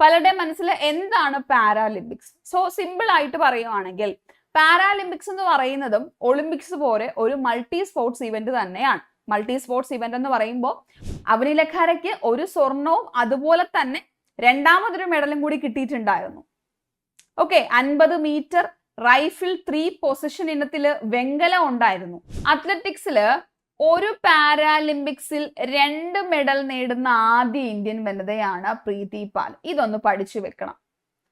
പലരുടെ മനസ്സിൽ എന്താണ് പാരാലിമ്പിക്സ്? സോ സിമ്പിൾ ആയിട്ട് പറയുവാണെങ്കിൽ പാരാലിമ്പിക്സ് എന്ന് പറയുന്നതും ഒളിമ്പിക്സ് പോലെ ഒരു മൾട്ടി സ്പോർട്സ് ഇവന്റ് തന്നെയാണ്. മൾട്ടി സ്പോർട്സ് ഇവന്റ് എന്ന് പറയുമ്പോൾ അവനി ലഖാരയ്ക്ക് ഒരു സ്വർണവും അതുപോലെ തന്നെ രണ്ടാമതൊരു മെഡലും കൂടി കിട്ടിയിട്ടുണ്ടായിരുന്നു. ഓക്കെ, 50 മീറ്റർ റൈഫിൾ 3 പൊസിഷൻ ഇനത്തിൽ വെങ്കലം ഉണ്ടായിരുന്നു. അത്ലറ്റിക്സില് ഒരു പാരാലിമ്പിക്സിൽ 2 മെഡൽ നേടുന്ന ആദ്യ ഇന്ത്യൻ വനിതയാണ് പ്രീതി പാൽ. ഇതൊന്ന് പഠിച്ചു വെക്കണം.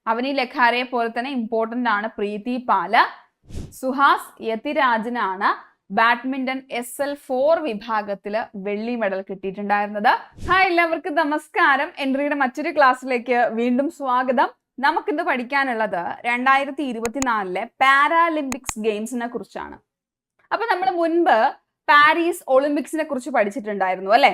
അവനി ലഖാരയെ പോലെ തന്നെ ഇമ്പോർട്ടന്റ് ആണ് പ്രീതി പാല്. സുഹാസ് യതിരാജനാണ് ബാഡ്മിന്റൺ SL4 വിഭാഗത്തിൽ വെള്ളി മെഡൽ കിട്ടിയിട്ടുണ്ടായിരുന്നത്. ഹായ്, എല്ലാവർക്കും നമസ്കാരം. എൻട്രിയുടെ മറ്റൊരു ക്ലാസ്സിലേക്ക് വീണ്ടും സ്വാഗതം. നമുക്കിന്ന് പഠിക്കാനുള്ളത് 2024 പാരാലിമ്പിക്സ് ഗെയിംസിനെ കുറിച്ചാണ്. അപ്പൊ നമ്മൾ മുൻപ് പാരീസ് ഒളിമ്പിക്സിനെ കുറിച്ച് പഠിച്ചിട്ടുണ്ടായിരുന്നു അല്ലെ?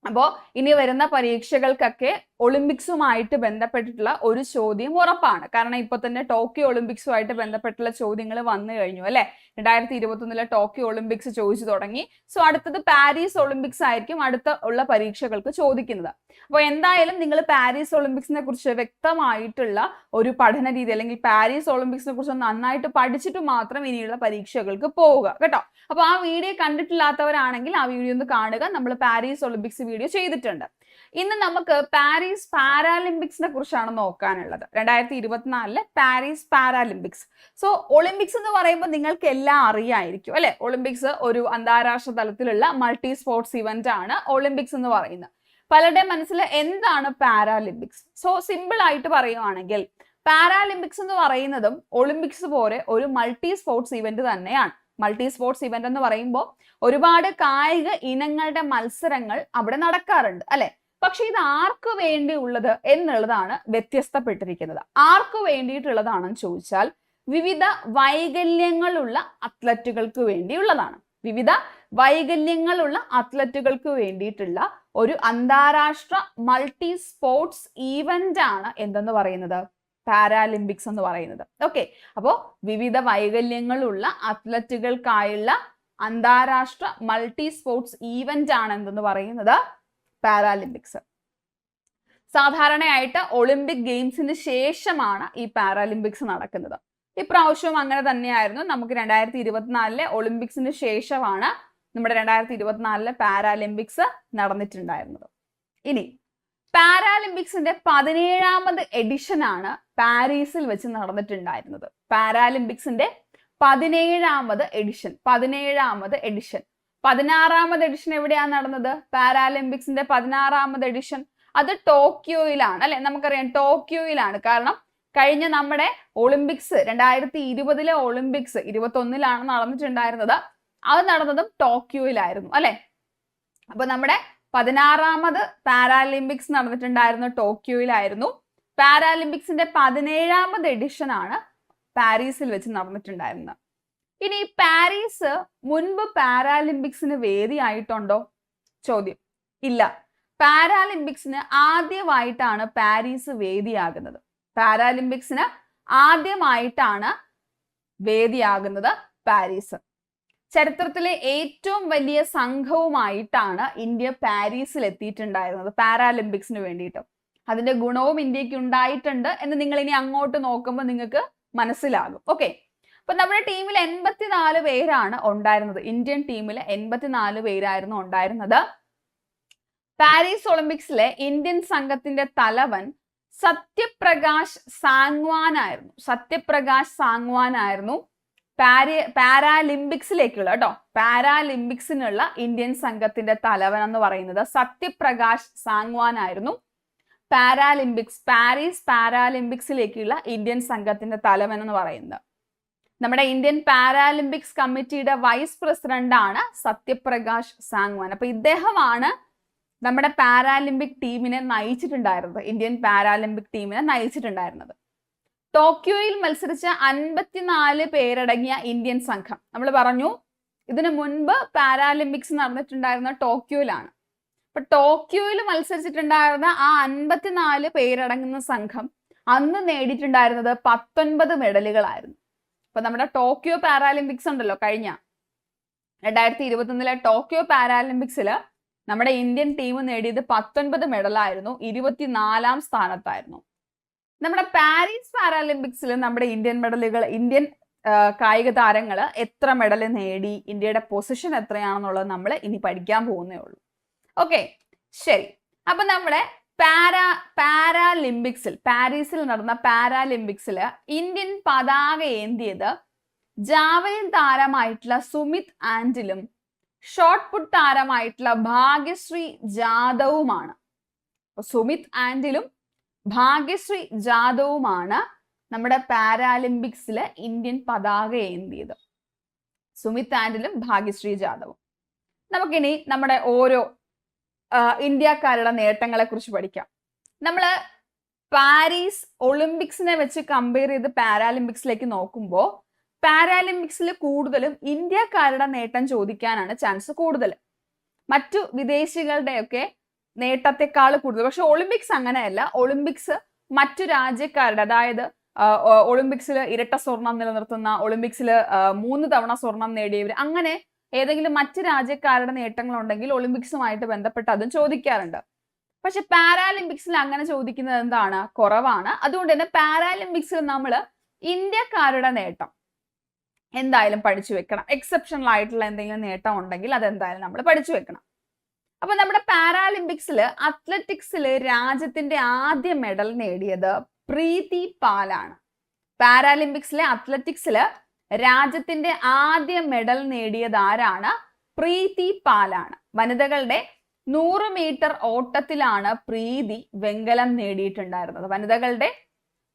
അപ്പോൾ ഇനി വരുന്ന പരീക്ഷകൾക്കൊക്കെ ഒളിമ്പിക്സുമായിട്ട് ബന്ധപ്പെട്ടിട്ടുള്ള ഒരു ചോദ്യം ഉറപ്പാണ്. കാരണം ഇപ്പൊ തന്നെ ടോക്കിയോ ഒളിമ്പിക്സുമായിട്ട് ബന്ധപ്പെട്ടുള്ള ചോദ്യങ്ങൾ വന്നു കഴിഞ്ഞു അല്ലെ? 2021 ടോക്കിയോ ഒളിമ്പിക്സ് ചോദിച്ചു തുടങ്ങി. സോ അടുത്തത് പാരീസ് ഒളിമ്പിക്സ് ആയിരിക്കും അടുത്ത ഉള്ള പരീക്ഷകൾക്ക് ചോദിക്കുന്നത്. അപ്പോൾ എന്തായാലും നിങ്ങൾ പാരീസ് ഒളിമ്പിക്സിനെ കുറിച്ച് വ്യക്തമായിട്ടുള്ള ഒരു പഠന രീതി അല്ലെങ്കിൽ പാരീസ് ഒളിമ്പിക്സിനെ കുറിച്ച് നന്നായിട്ട് പഠിച്ചിട്ട് മാത്രം ഇനിയുള്ള പരീക്ഷകൾക്ക് പോവുക കേട്ടോ. അപ്പൊ ആ വീഡിയോ കണ്ടിട്ടില്ലാത്തവരാണെങ്കിൽ ആ വീഡിയോ ഒന്ന് കാണുക. നമ്മൾ പാരീസ് ഒളിമ്പിക്സ് വീഡിയോ ചെയ്തിട്ടുണ്ട്. ഇന്ന് നമുക്ക് പാരീസ് പാരാലിമ്പിക്സിനെ കുറിച്ചാണ് നോക്കാനുള്ളത്. 2024 പാരീസ് പാരാലിമ്പിക്സ്. സോ ഒളിമ്പിക്സ് എന്ന് പറയുമ്പോൾ നിങ്ങൾക്ക് എല്ലാം അറിയായിരിക്കും അല്ലെ? ഒളിമ്പിക്സ് ഒരു അന്താരാഷ്ട്ര തലത്തിലുള്ള മൾട്ടി സ്പോർട്സ് ഇവന്റ് ആണ് ഒളിമ്പിക്സ് എന്ന് പറയുന്നത്. പലരുടെ മനസ്സിൽ എന്താണ് പാരാലിമ്പിക്സ്? സോ സിമ്പിൾ ആയിട്ട് പറയുവാണെങ്കിൽ പാരാലിമ്പിക്സ് എന്ന് പറയുന്നതും ഒളിമ്പിക്സ് പോലെ ഒരു മൾട്ടി സ്പോർട്സ് ഇവന്റ് തന്നെയാണ്. മൾട്ടി സ്പോർട്സ് ഇവന്റ് എന്ന് പറയുമ്പോൾ ഒരുപാട് കായിക ഇനങ്ങളുടെ മത്സരങ്ങൾ അവിടെ നടക്കാറുണ്ട് അല്ലെ? പക്ഷെ ഇത് ആർക്ക് വേണ്ടിയുള്ളത് എന്നുള്ളതാണ് വ്യത്യസ്തപ്പെട്ടിരിക്കുന്നത്. ആർക്ക് വേണ്ടിയിട്ടുള്ളതാണെന്ന് ചോദിച്ചാൽ വിവിധ വൈകല്യങ്ങളുള്ള അത്ലറ്റുകൾക്ക് വേണ്ടിയുള്ളതാണ്. വിവിധ വൈകല്യങ്ങളുള്ള അത്ലറ്റുകൾക്ക് വേണ്ടിയിട്ടുള്ള ഒരു അന്താരാഷ്ട്ര മൾട്ടി സ്പോർട്സ് ഈവന്റ് ആണ് എന്തെന്ന് പറയുന്നത്? പാരാലിമ്പിക്സ് എന്ന് പറയുന്നത്. ഓക്കെ, അപ്പോ വിവിധ വൈകല്യങ്ങളുള്ള അത്ലറ്റുകൾക്കായുള്ള അന്താരാഷ്ട്ര മൾട്ടി സ്പോർട്സ് ഈവന്റ് ആണ് എന്തെന്ന് പറയുന്നത്? പാരാലിമ്പിക്സ്. സാധാരണയായിട്ട് ഒളിമ്പിക് ഗെയിംസിന് ശേഷമാണ് ഈ പാരാലിമ്പിക്സ് നടക്കുന്നത്. ഇപ്രാവശ്യവും അങ്ങനെ തന്നെയായിരുന്നു. നമുക്ക് 2024 ഒളിമ്പിക്സിന് ശേഷമാണ് നമ്മുടെ 2024 പാരാലിമ്പിക്സ് നടന്നിട്ടുണ്ടായിരുന്നത്. ഇനി പാരാലിമ്പിക്സിന്റെ 17ാമത് എഡിഷൻ ആണ് പാരീസിൽ വെച്ച് നടന്നിട്ടുണ്ടായിരുന്നത്. പാരാലിമ്പിക്സിന്റെ 17ാമത് എഡിഷൻ. 16ാമത് എഡിഷൻ എവിടെയാണ് നടന്നത്? പാരാലിമ്പിക്സിന്റെ 16ാമത് എഡിഷൻ അത് ടോക്കിയോയിലാണ് അല്ലെ? നമുക്കറിയാം ടോക്കിയോയിലാണ്. കാരണം കഴിഞ്ഞ നമ്മുടെ ഒളിമ്പിക്സ് 2020 ഒളിമ്പിക്സ് 21 നടന്നിട്ടുണ്ടായിരുന്നത്. അത് നടന്നതും ടോക്കിയോയിലായിരുന്നു അല്ലെ? അപ്പൊ നമ്മുടെ 16ാമത് പാരാലിമ്പിക്സ് നടന്നിട്ടുണ്ടായിരുന്ന ടോക്കിയോയിലായിരുന്നു. പാരാലിമ്പിക്സിന്റെ 17ാമത് എഡിഷൻ ആണ് പാരീസിൽ വെച്ച് നടന്നിട്ടുണ്ടായിരുന്നത്. ഇനി പാരീസ് മുൻപ് പാരാലിമ്പിക്സിന് വേദിയായിട്ടുണ്ടോ? ചോദ്യം ഇല്ല. പാരാലിമ്പിക്സിന് ആദ്യമായിട്ടാണ് പാരീസ് വേദിയാകുന്നത്. പാരാലിമ്പിക്സിന് ആദ്യമായിട്ടാണ് വേദിയാകുന്നത് പാരീസ്. ചരിത്രത്തിലെ ഏറ്റവും വലിയ സംഘവുമായിട്ടാണ് ഇന്ത്യ പാരീസിൽ എത്തിയിട്ടുണ്ടായിരുന്നത് പാരാലിമ്പിക്സിന് വേണ്ടിയിട്ട്. അതിന്റെ ഗുണവും ഇന്ത്യക്ക് ഉണ്ടായിട്ടുണ്ട് എന്ന് നിങ്ങൾ ഇനി അങ്ങോട്ട് നോക്കുമ്പോൾ നിങ്ങൾക്ക് മനസ്സിലാകും. ഓക്കെ, അപ്പൊ നമ്മുടെ ടീമിൽ 84 പേരാണ് ഉണ്ടായിരുന്നത്. ഇന്ത്യൻ ടീമിൽ 84 പേരായിരുന്നു ഉണ്ടായിരുന്നത്. പാരീസ് ഒളിമ്പിക്സിലെ ഇന്ത്യൻ സംഘത്തിന്റെ തലവൻ സത്യപ്രകാശ് സാങ്വാനായിരുന്നു. പാരാലിമ്പിക്സിലേക്കുള്ള പാരാലിമ്പിക്സിനുള്ള ഇന്ത്യൻ സംഘത്തിന്റെ തലവൻ എന്ന് പറയുന്നത് സത്യപ്രകാശ് സാങ്വാൻ ആയിരുന്നു. പാരീസ് പാരാലിമ്പിക്സിലേക്കുള്ള ഇന്ത്യൻ സംഘത്തിന്റെ തലവൻ എന്ന് പറയുന്നത്. നമ്മുടെ ഇന്ത്യൻ പാരാലിമ്പിക്സ് കമ്മിറ്റിയുടെ വൈസ് പ്രസിഡന്റ് ആണ് സത്യപ്രകാശ് സാങ്വാൻ. അപ്പൊ ഇദ്ദേഹമാണ് നമ്മുടെ പാരാലിമ്പിക് ടീമിനെ നയിച്ചിട്ടുണ്ടായിരുന്നത്. ഇന്ത്യൻ പാരാലിമ്പിക് ടീമിനെ നയിച്ചിട്ടുണ്ടായിരുന്നത്. ടോക്കിയോയിൽ മത്സരിച്ച 54 പേരടങ്ങിയ ഇന്ത്യൻ സംഘം. നമ്മൾ പറഞ്ഞു ഇതിനു മുൻപ് പാരാലിമ്പിക്സ് നടന്നിട്ടുണ്ടായിരുന്ന ടോക്കിയോയിലാണ്. അപ്പൊ ടോക്കിയോയിൽ മത്സരിച്ചിട്ടുണ്ടായിരുന്ന ആ 54 പേരടങ്ങുന്ന സംഘം അന്ന് നേടിയിട്ടുണ്ടായിരുന്നത് 19 മെഡലുകളായിരുന്നു. അപ്പൊ നമ്മുടെ ടോക്കിയോ പാരാലിമ്പിക്സ് ഉണ്ടല്ലോ, കഴിഞ്ഞ 2021 ടോക്കിയോ പാരാലിമ്പിക്സിൽ നമ്മുടെ ഇന്ത്യൻ ടീം നേടിയത് 19 മെഡലായിരുന്നു, 24ാം സ്ഥാനത്തായിരുന്നു. നമ്മുടെ പാരീസ് പാരാലിമ്പിക്സിൽ നമ്മുടെ ഇന്ത്യൻ കായിക താരങ്ങൾ എത്ര മെഡൽ നേടി, ഇന്ത്യയുടെ പൊസിഷൻ എത്രയാണെന്നുള്ളത് നമ്മൾ ഇനി പഠിക്കാൻ പോകുന്നേ ഉള്ളൂ. ഓക്കെ, ശരി. അപ്പൊ നമ്മുടെ പാരാലിമ്പിക്സിൽ, പാരീസിൽ നടന്ന പാരാലിമ്പിക്സിൽ ഇന്ത്യൻ പതാക ഏന്തിയത് ജാവലിൻ താരമായിട്ടുള്ള സുമിത് ആൻഡിലും ഷോട്ട് പുട്ട് താരമായിട്ടുള്ള ഭാഗ്യശ്രീ ജാദവുമാണ്. സുമിത് ആൻഡിലും ഭാഗ്യശ്രീ ജാദവുമാണ് നമ്മുടെ പാരാലിമ്പിക്സില് ഇന്ത്യൻ പതാക ഏന്തിയത്. സുമിത് ആൻഡിലും ഭാഗ്യശ്രീ ജാദവും. നമുക്കിനി നമ്മുടെ ഓരോ ഇന്ത്യക്കാരുടെ നേട്ടങ്ങളെ കുറിച്ച് പഠിക്കാം. നമ്മള് പാരീസ് ഒളിമ്പിക്സിനെ വെച്ച് കമ്പയർ ചെയ്ത് പാരാലിമ്പിക്സിലേക്ക് നോക്കുമ്പോൾ പാരാലിമ്പിക്സിൽ കൂടുതലും ഇന്ത്യക്കാരുടെ നേട്ടം ചോദിക്കാനാണ് ചാൻസ് കൂടുതൽ, മറ്റു വിദേശികളുടെയൊക്കെ നേട്ടത്തെക്കാൾ കൂടുതൽ. പക്ഷെ ഒളിമ്പിക്സ് അങ്ങനെയല്ല. ഒളിമ്പിക്സ് മറ്റു രാജ്യക്കാരുടെ, അതായത് ഒളിമ്പിക്സിൽ ഇരട്ട സ്വർണം നിലനിർത്തുന്ന, ഒളിമ്പിക്സിൽ 3 തവണ സ്വർണം നേടിയവർ, അങ്ങനെ ഏതെങ്കിലും മറ്റു രാജ്യക്കാരുടെ നേട്ടങ്ങൾ ഉണ്ടെങ്കിൽ ഒളിമ്പിക്സുമായിട്ട് ബന്ധപ്പെട്ട് അതും ചോദിക്കാറുണ്ട്. പക്ഷെ പാരാലിമ്പിക്സിൽ അങ്ങനെ ചോദിക്കുന്നത് എന്താണ്, കുറവാണ്. അതുകൊണ്ട് തന്നെ പാരാലിമ്പിക്സിൽ നമ്മൾ ഇന്ത്യക്കാരുടെ നേട്ടം എന്തായാലും പഠിച്ചു വെക്കണം. എക്സെപ്ഷണൽ ആയിട്ടുള്ള എന്തെങ്കിലും നേട്ടം ഉണ്ടെങ്കിൽ അതെന്തായാലും നമ്മൾ പഠിച്ചു വെക്കണം. അപ്പൊ നമ്മുടെ പാരാലിമ്പിക്സിൽ അത്ലറ്റിക്സിൽ രാജ്യത്തിന്റെ ആദ്യ മെഡൽ നേടിയത് പ്രീതി പാലാണ്. പാരാലിമ്പിക്സിലെ അത്ലറ്റിക്സിൽ രാജ്യത്തിന്റെ ആദ്യ മെഡൽ നേടിയത് ആരാണ്? പ്രീതി പാലാണ്. വനിതകളുടെ 100 മീറ്റർ ഓട്ടത്തിലാണ് പ്രീതി വെങ്കലം നേടിയിട്ടുണ്ടായിരുന്നത്. വനിതകളുടെ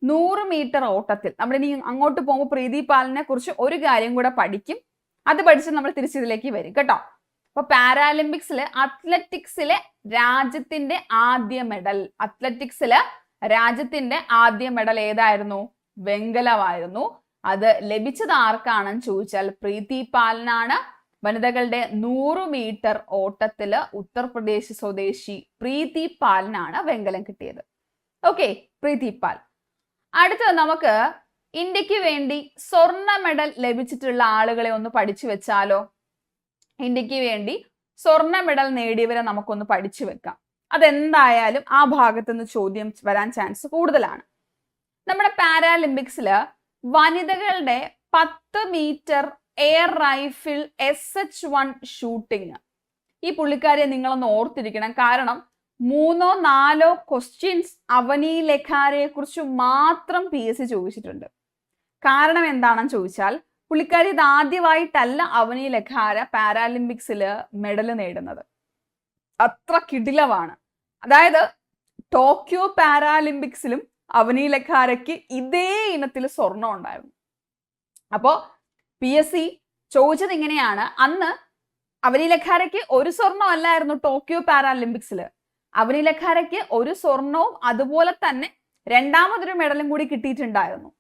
100 മീറ്റർ ഓട്ടത്തിൽ. നമ്മളിനി അങ്ങോട്ട് പോകുമ്പോൾ പ്രീതി പാലിനെ കുറിച്ച് ഒരു കാര്യം കൂടെ പഠിക്കും. അത് പഠിച്ച് നമ്മൾ തിരിച്ചിതിലേക്ക് വരും കേട്ടോ. അപ്പൊ പാരാലിമ്പിക്സില് അത്ലറ്റിക്സിലെ രാജ്യത്തിന്റെ ആദ്യ മെഡൽ, ഏതായിരുന്നു? വെങ്കലമായിരുന്നു. അത് ലഭിച്ചത് ആർക്കാണെന്ന് ചോദിച്ചാൽ പ്രീതി പാലിനാണ്. വനിതകളുടെ 100 മീറ്റർ ഓട്ടത്തില് ഉത്തർപ്രദേശ് സ്വദേശി പ്രീതി പാലിനാണ് വെങ്കലം കിട്ടിയത്. ഓക്കെ, പ്രീതി പാൽ. അടുത്തത് നമുക്ക് ഇന്ത്യക്ക് വേണ്ടി സ്വർണ്ണ മെഡൽ ലഭിച്ചിട്ടുള്ള ആളുകളെ ഒന്ന് പഠിച്ചു വെച്ചാലോ? ഇന്ത്യക്ക് വേണ്ടി സ്വർണ്ണ മെഡൽ നേടിയവരെ നമുക്കൊന്ന് പഠിച്ചു വെക്കാം. അതെന്തായാലും ആ ഭാഗത്ത് നിന്ന് ചോദ്യം വരാൻ ചാൻസ് കൂടുതലാണ്. നമ്മുടെ പാരാലിമ്പിക്സില് വനിതകളുടെ 10 metre air rifle SH1 shooting, ഈ പുള്ളിക്കാരിയെ നിങ്ങളൊന്ന് ഓർത്തിരിക്കണം. കാരണം 3-4 ക്വസ്റ്റ്യൻസ് അവനി ലെഖാരയെ കുറിച്ച് മാത്രം PSC ചോദിച്ചിട്ടുണ്ട്. കാരണം എന്താണെന്ന് ചോദിച്ചാൽ പുള്ളിക്കാരി ഇത് ആദ്യമായിട്ടല്ല അവനി ലെഖാര പാരാലിമ്പിക്സിൽ മെഡൽ നേടുന്നത്. അത്ര കിടിലമാണ്. അതായത് ടോക്കിയോ പാരാലിമ്പിക്സിലും അവനി ലെഖാരയ്ക്ക് ഇതേ ഇനത്തിൽ സ്വർണം ഉണ്ടായിരുന്നു. അപ്പോ PSC ചോദിച്ചത് ഇങ്ങനെയാണ്, അന്ന് അവനി ലെഖാരയ്ക്ക് ഒരു സ്വർണം അല്ലായിരുന്നു ടോക്കിയോ പാരാലിമ്പിക്സിൽ. അവനി ലെഖാരയ്ക്ക് ഒരു സ്വർണവും അതുപോലെ തന്നെ രണ്ടാമതൊരു മെഡലും കൂടി കിട്ടിയിട്ടുണ്ടായിരുന്നു.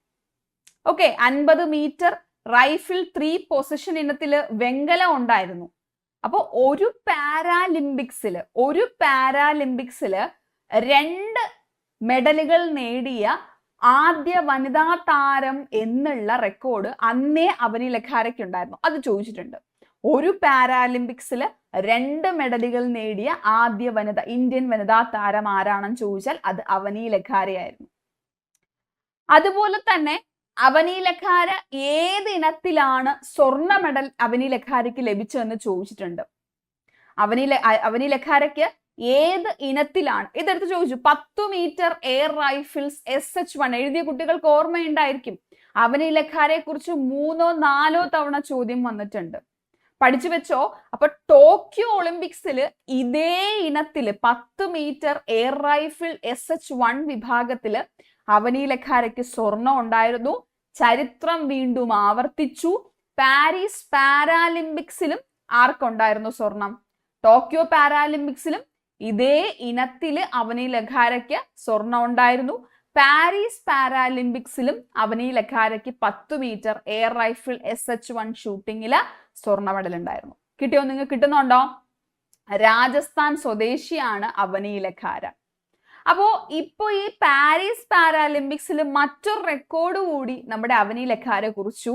ഓക്കെ, 50 മീറ്റർ റൈഫിൾ 3 പൊസിഷൻ ഇനത്തിൽ വെങ്കലം ഉണ്ടായിരുന്നു. അപ്പോൾ ഒരു പാരാലിമ്പിക്സില് 2 മെഡലുകൾ നേടിയ ആദ്യ വനിതാ താരം എന്നുള്ള റെക്കോർഡ് അന്നേ അവനി ലെഖാരയ്ക്ക് ഉണ്ടായിരുന്നു. അത് ചോദിച്ചിട്ടുണ്ട്. ഒരു പാരാലിമ്പിക്സിൽ 2 മെഡലുകൾ നേടിയ ആദ്യ ഇന്ത്യൻ വനിതാ താരം ആരാണെന്ന് ചോദിച്ചാൽ അത് അവനി ലെഖാരയായിരുന്നു. അതുപോലെ തന്നെ അവനി ലെഖാര ഏത് ഇനത്തിലാണ് സ്വർണ്ണ മെഡൽ അവനി ലെഖാരയ്ക്ക് ലഭിച്ചതെന്ന് ചോദിച്ചിട്ടുണ്ട്. അവനി ലെഖാരയ്ക്ക് ഏത് ഇനത്തിലാണ് ഇതെടുത്ത് ചോദിച്ചു. 10 മീറ്റർ എയർ റൈഫിൾസ് SH1 എഴുതിയ കുട്ടികൾക്ക് ഓർമ്മയുണ്ടായിരിക്കും. അവനി ലെഖാരയെ കുറിച്ച് 3-4 തവണ ചോദ്യം വന്നിട്ടുണ്ട്. പഠിച്ചു വെച്ചോ. അപ്പൊ ടോക്കിയോ ഒളിമ്പിക്സിൽ ഇതേ ഇനത്തില് 10 മീറ്റർ എയർ റൈഫിൾ SH1 വിഭാഗത്തില് അവനി ലെഖാരയ്ക്ക് സ്വർണം ഉണ്ടായിരുന്നു. ചരിത്രം വീണ്ടും ആവർത്തിച്ചു. പാരീസ് പാരാലിമ്പിക്സിലും ആർക്കുണ്ടായിരുന്നു സ്വർണം? ടോക്കിയോ പാരാലിമ്പിക്സിലും ഇതേ ഇനത്തില് അവനി ലെഖാരയ്ക്ക് സ്വർണം ഉണ്ടായിരുന്നു. Paris പാരാലിമ്പിക്സിലും Avani ലെഖാരയ്ക്ക് 10 metre air rifle SH1 ഷൂട്ടിങ്ങില് സ്വർണ്ണ മെഡൽ ഉണ്ടായിരുന്നു. കിട്ടിയോ? നിങ്ങൾക്ക് കിട്ടുന്നുണ്ടോ? രാജസ്ഥാൻ സ്വദേശിയാണ് അവനി ലെഖാര. അപ്പോ ഇപ്പൊ ഈ പാരീസ് പാരാലിമ്പിക്സിൽ മറ്റൊരു റെക്കോർഡ് കൂടി നമ്മുടെ അവനി ലെഖാരെ കുറിച്ചു.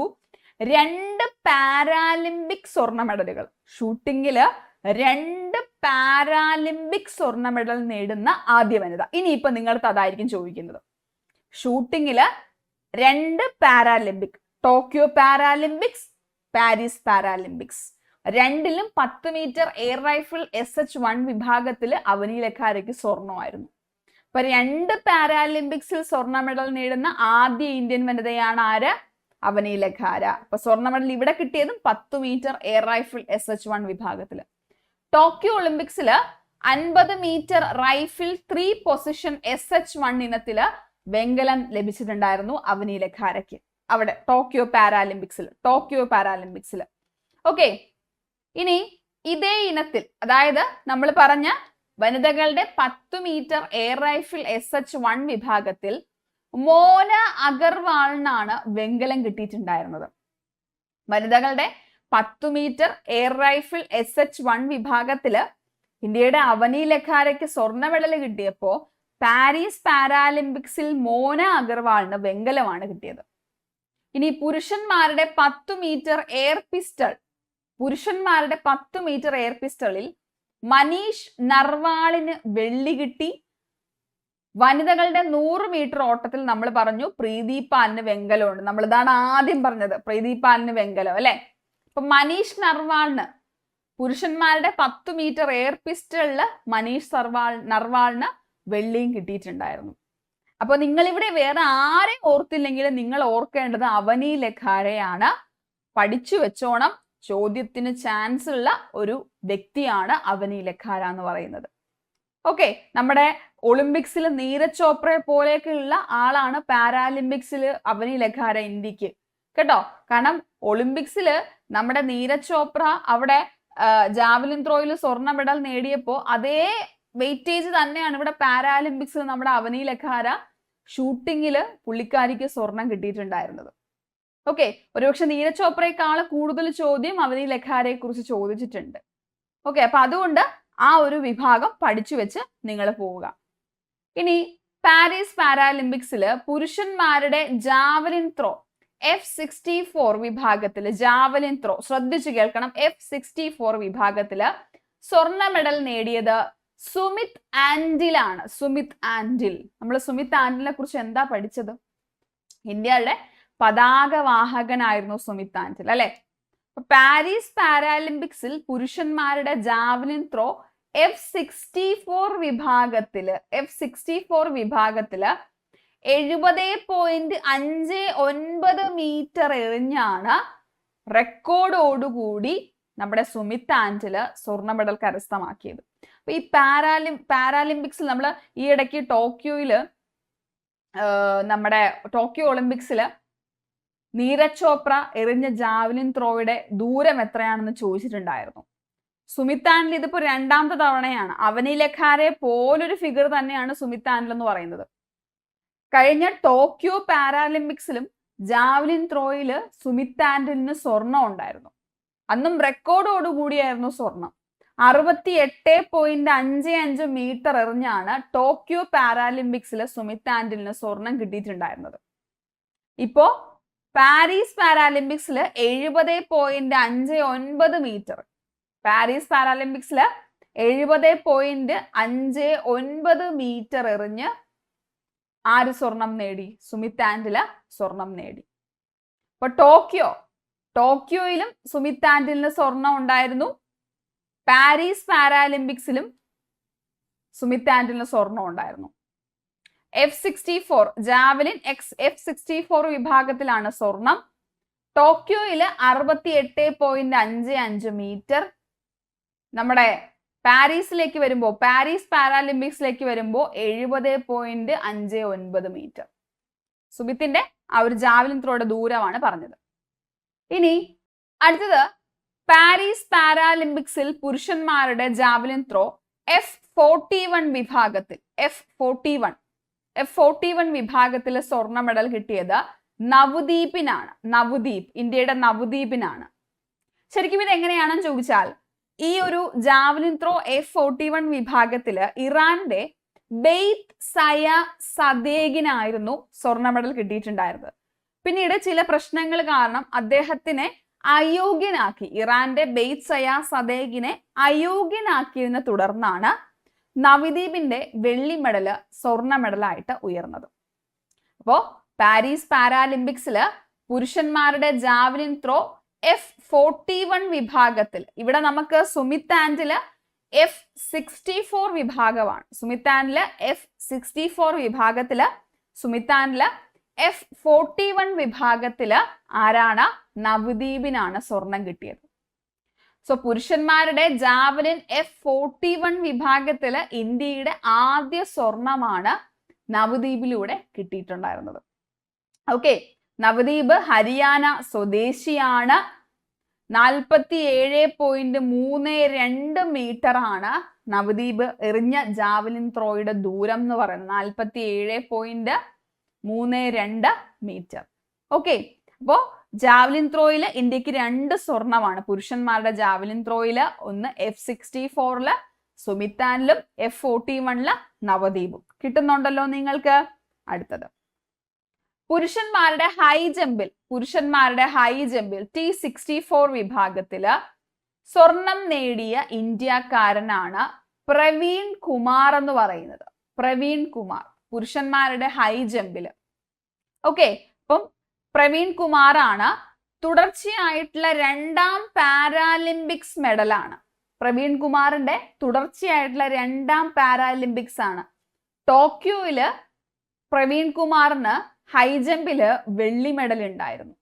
2 പാരാലിമ്പിക് സ്വർണ്ണ മെഡലുകൾ, ഷൂട്ടിങ്ങില് 2 പാരാലിമ്പിക് സ്വർണ്ണ മെഡൽ നേടുന്ന ആദ്യ വനിത. ഇനിയിപ്പോ നിങ്ങൾക്ക് അതായിരിക്കും ചോദിക്കുന്നത്. ഷൂട്ടിങ്ങില് 2 Paralympic, Tokyo Paralympics, Paris Paralympics, രണ്ടിലും 10 മീറ്റർ എയർ റൈഫിൾ SH1 വിഭാഗത്തില് അവനി ലഖാരയ്ക്ക് സ്വർണ്ണമായിരുന്നു. അപ്പൊ 2 പാരാലിമ്പിക്സിൽ സ്വർണ്ണ മെഡൽ നേടുന്ന ആദ്യ ഇന്ത്യൻ വനിതയാണ് ആര്? അവനി ലഖാര. അപ്പൊ സ്വർണ്ണ മെഡൽ ഇവിടെ കിട്ടിയതും 10 മീറ്റർ എയർ റൈഫിൾ SH1 വിഭാഗത്തില്. ടോക്കിയോ ഒളിമ്പിക്സില് 50 മീറ്റർ റൈഫിൾ 3 പൊസിഷൻ SH1 ഇനത്തില് വെങ്കലം ലഭിച്ചിട്ടുണ്ടായിരുന്നു അവനി ലഖാരയ്ക്ക് അവിടെ ടോക്കിയോ പാരാലിമ്പിക്സില്. ഓക്കെ, ഇനി ഇതേ ഇനത്തിൽ, അതായത് നമ്മൾ പറഞ്ഞ വനിതകളുടെ 10 മീറ്റർ എയർ റൈഫിൾ SH1 വിഭാഗത്തിൽ മോന അഗർവാളിനാണ് വെങ്കലം കിട്ടിയിട്ടുണ്ടായിരുന്നത്. വനിതകളുടെ 10 മീറ്റർ എയർ റൈഫിൾ SH1 വിഭാഗത്തില് ഇന്ത്യയുടെ അവനി ലഖാരയ്ക്ക് സ്വർണ്ണ മെഡൽ കിട്ടിയപ്പോ പാരീസ് പാരാലിമ്പിക്സിൽ മോന അഗർവാളിന് വെങ്കലമാണ് കിട്ടിയത്. ഇനി പുരുഷന്മാരുടെ 10 മീറ്റർ എയർ പിസ്റ്റളിൽ മനീഷ് നർവാളിന് വെള്ളി കിട്ടി. വനിതകളുടെ 100 മീറ്റർ ഓട്ടത്തിൽ നമ്മൾ പറഞ്ഞു പ്രീതി പാലിന് വെങ്കലമുണ്ട്. നമ്മൾ ഇതാണ് ആദ്യം പറഞ്ഞത്, പ്രീതി പാലിന് വെങ്കലം അല്ലെ. അപ്പൊ മനീഷ് നർവാളിന് പുരുഷന്മാരുടെ 10 മീറ്റർ എയർ പിസ്റ്റളില് മനീഷ് നർവാളിന് വെള്ളിയും കിട്ടിയിട്ടുണ്ടായിരുന്നു. അപ്പൊ നിങ്ങൾ ഇവിടെ വേറെ ആരെ ഓർത്തില്ലെങ്കിൽ നിങ്ങൾ ഓർക്കേണ്ടത് അവനി ലഖാരയാണ്. പഠിച്ചു വെച്ചോണം, ചോദ്യത്തിന് ചാൻസ് ഉള്ള ഒരു വ്യക്തിയാണ് അവനി ലഖാര എന്ന് പറയുന്നത്. ഓക്കെ, നമ്മുടെ ഒളിമ്പിക്സിൽ നീരജ് ചോപ്രയെ പോലെയൊക്കെയുള്ള ആളാണ് പാരാലിമ്പിക്സിൽ അവനി ലഖാര ഇന്ത്യക്ക്, കേട്ടോ. കാരണം ഒളിമ്പിക്സിൽ നമ്മുടെ നീരജ് ചോപ്ര അവിടെ ജാവലിൻ ത്രോയിൽ സ്വർണ്ണ മെഡൽ നേടിയപ്പോൾ അതേ വെയിറ്റേജ് തന്നെയാണ് ഇവിടെ പാരാലിമ്പിക്സിൽ നമ്മുടെ അവനി ലഖാര ഷൂട്ടിങ്ങിൽ പുള്ളിക്കാരിക്ക് സ്വർണം കിട്ടിയിട്ടുണ്ടായിരുന്നത്. ഓക്കെ, ഒരുപക്ഷെ നീരജ് ചോപ്രയെക്കാൾ കൂടുതൽ ചോദ്യം അവനി ലഖാരയെ കുറിച്ച് ചോദിച്ചിട്ടുണ്ട്. ഓക്കെ, അപ്പൊ അതുകൊണ്ട് ആ ഒരു വിഭാഗം പഠിച്ചു വെച്ച് നിങ്ങൾ പോവുക. ഇനി പാരീസ് പാരാലിമ്പിക്സില് പുരുഷന്മാരുടെ ജാവലിൻ ത്രോ F64 വിഭാഗത്തില് ജാവലിൻ ത്രോ, ശ്രദ്ധിച്ചു കേൾക്കണം, F64 വിഭാഗത്തില് സ്വർണ്ണ മെഡൽ നേടിയത് സുമിത് ആൻഡിലാണ്. നമ്മൾ സുമിത് ആൻഡിലിനെ കുറിച്ച് എന്താ പഠിച്ചത്? ഇന്ത്യയുടെ പതാക വാഹകനായിരുന്നു സുമിത് ആൻഡിൽ അല്ലെ. പാരീസ് പാരാലിമ്പിക്സിൽ പുരുഷന്മാരുടെ ജാവലിൻ ത്രോ F64 വിഭാഗത്തില് 70.59 മീറ്റർ എറിഞ്ഞാണ് റെക്കോർഡോടുകൂടി നമ്മുടെ സുമിത് ആൻഡിൽ സ്വർണ്ണ മെഡൽ കരസ്ഥമാക്കിയത്. അപ്പൊ ഈ പാരാലിമ്പിക്സിൽ നമ്മൾ ഈ ഇടയ്ക്ക് നമ്മുടെ ടോക്കിയോ ഒളിമ്പിക്സില് നീരജ് ചോപ്ര എറിഞ്ഞ ജാവലിൻ ത്രോയുടെ ദൂരം എത്രയാണെന്ന് ചോദിച്ചിട്ടുണ്ടായിരുന്നു. സുമിത് ആൻഡിൽ ഇതിപ്പോ 2ാമത്തെ തവണയാണ്. അവനി ലഖാരെ പോലൊരു ഫിഗർ തന്നെയാണ് സുമിത് ആൻഡിൽ എന്ന് പറയുന്നത്. കഴിഞ്ഞ ടോക്കിയോ പാരാലിമ്പിക്സിലും ജാവലിൻ ത്രോയില് സുമിത് ആൻഡിലിന് സ്വർണം ഉണ്ടായിരുന്നു. അന്നും റെക്കോർഡോടുകൂടിയായിരുന്നു സ്വർണം. 68.55 മീറ്റർ എറിഞ്ഞാണ് ടോക്കിയോ പാരാലിമ്പിക്സില് സുമിത് ആൻഡിലിന് സ്വർണം കിട്ടിയിട്ടുണ്ടായിരുന്നത്. ഇപ്പോ പാരീസ് പാരാലിമ്പിക്സില് 70.59 മീറ്റർ, പാരീസ് പാരാലിമ്പിക്സില് 70.59 മീറ്റർ എറിഞ്ഞ് ആര് സ്വർണം നേടി? സുമിത് ആൻഡിൽ സ്വർണം നേടി. അപ്പൊ ടോക്കിയോയിലും സുമിത് ആൻഡിലിന് സ്വർണം ഉണ്ടായിരുന്നു. പാരീസ് പാരാലിമ്പിക്സിലും സുമിത് ആൻഡിലിന് സ്വർണം ഉണ്ടായിരുന്നു. F64 ജാവലിൻ F64 വിഭാഗത്തിലാണ് സ്വർണം. ടോക്കിയോയില് 68.55 മീറ്റർ. നമ്മുടെ പാരീസ് പാരാലിമ്പിക്സിലേക്ക് വരുമ്പോൾ 70.59 മീറ്റർ. സുമിത്തിന്റെ ആ ഒരു ജാവലിൻ ത്രോയുടെ ദൂരമാണ് പറഞ്ഞത്. ഇനി അടുത്തത് പാരീസ് പാരാലിമ്പിക്സിൽ പുരുഷന്മാരുടെ ജാവലിൻ ത്രോ F41 വിഭാഗത്തിൽ F41 വിഭാഗത്തിൽ സ്വർണ്ണ മെഡൽ കിട്ടിയത് നവദീപിനാണ്. ഇന്ത്യയുടെ നവദീപിനാണ്. ശരിക്കും ഇത് എങ്ങനെയാണെന്ന് ചോദിച്ചാൽ, ഈ ഒരു ജാവലിൻ ത്രോ F41 വിഭാഗത്തില് ഇറാന്റെ ബെയ്ത്ത് സയ സദേഗിനായിരുന്നു സ്വർണ്ണ മെഡൽ കിട്ടിയിട്ടുണ്ടായിരുന്നത്. പിന്നീട് ചില പ്രശ്നങ്ങൾ കാരണം അദ്ദേഹത്തിനെ അയോഗ്യനാക്കി, ഇറാന്റെ ബെയ്ത്ത് സയാസ് സദേകിനെ അയോഗ്യനാക്കിയതിനെ തുടർന്നാണ് നവദീപിന്റെ വെള്ളി മെഡല് സ്വർണ്ണ മെഡലായിട്ട് ഉയർന്നത്. അപ്പോ പാരീസ് പാരാലിമ്പിക്സില് പുരുഷന്മാരുടെ ജാവലിൻ ത്രോ F41 വിഭാഗത്തിൽ, ഇവിടെ നമുക്ക് സുമിത് ആൻഡില് F64 വിഭാഗമാണ്. സുമിത് ആൻഡില് F64 വിഭാഗത്തില്, സുമിത് ആൻഡില് F41 വിഭാഗത്തില് ആരാണ്? നവദീപിനാണ് സ്വർണം കിട്ടിയത്. സോ പുരുഷന്മാരുടെ ജാവലിൻ F41 വിഭാഗത്തില് ഇന്ത്യയുടെ ആദ്യ സ്വർണമാണ് നവദീപിലൂടെ കിട്ടിയിട്ടുണ്ടായിരുന്നത്. ഓക്കെ, നവദീപ് ഹരിയാന സ്വദേശിയാണ്. 47.32 മീറ്റർ ആണ് നവദീപ് എറിഞ്ഞ ജാവലിൻ ത്രോയുടെ ദൂരം എന്ന് പറയുന്നത്. 47.32 മീറ്റർ. ഓക്കെ, അപ്പോ ജാവലിൻ ത്രോയില് ഇന്ത്യക്ക് 2 സ്വർണമാണ്. പുരുഷന്മാരുടെ ജാവലിൻ ത്രോയില് ഒന്ന് F64 സുമിത് ആൻഡിലും F41 നവദീപും. കിട്ടുന്നുണ്ടല്ലോ നിങ്ങൾക്ക്. അടുത്തത് പുരുഷന്മാരുടെ ഹൈ ജമ്പിൽ T64 വിഭാഗത്തില് സ്വർണം നേടിയ ഇന്ത്യക്കാരനാണ് പ്രവീൺ കുമാർ എന്ന് പറയുന്നത്. പ്രവീൺ കുമാർ പുരുഷന്മാരുടെ ഹൈ ജമ്പില്. ഓക്കെ, അപ്പം പ്രവീൺ കുമാർ ആണ്. തുടർച്ചയായിട്ടുള്ള 2ാം പാരാലിമ്പിക്സ് മെഡലാണ്. പ്രവീൺ കുമാറിന്റെ തുടർച്ചയായിട്ടുള്ള 2ാം പാരാലിമ്പിക്സ് ആണ്. ടോക്കിയോയില് പ്രവീൺ കുമാറിന് ഹൈ ജമ്പില് വെള്ളി മെഡൽ ഉണ്ടായിരുന്നു.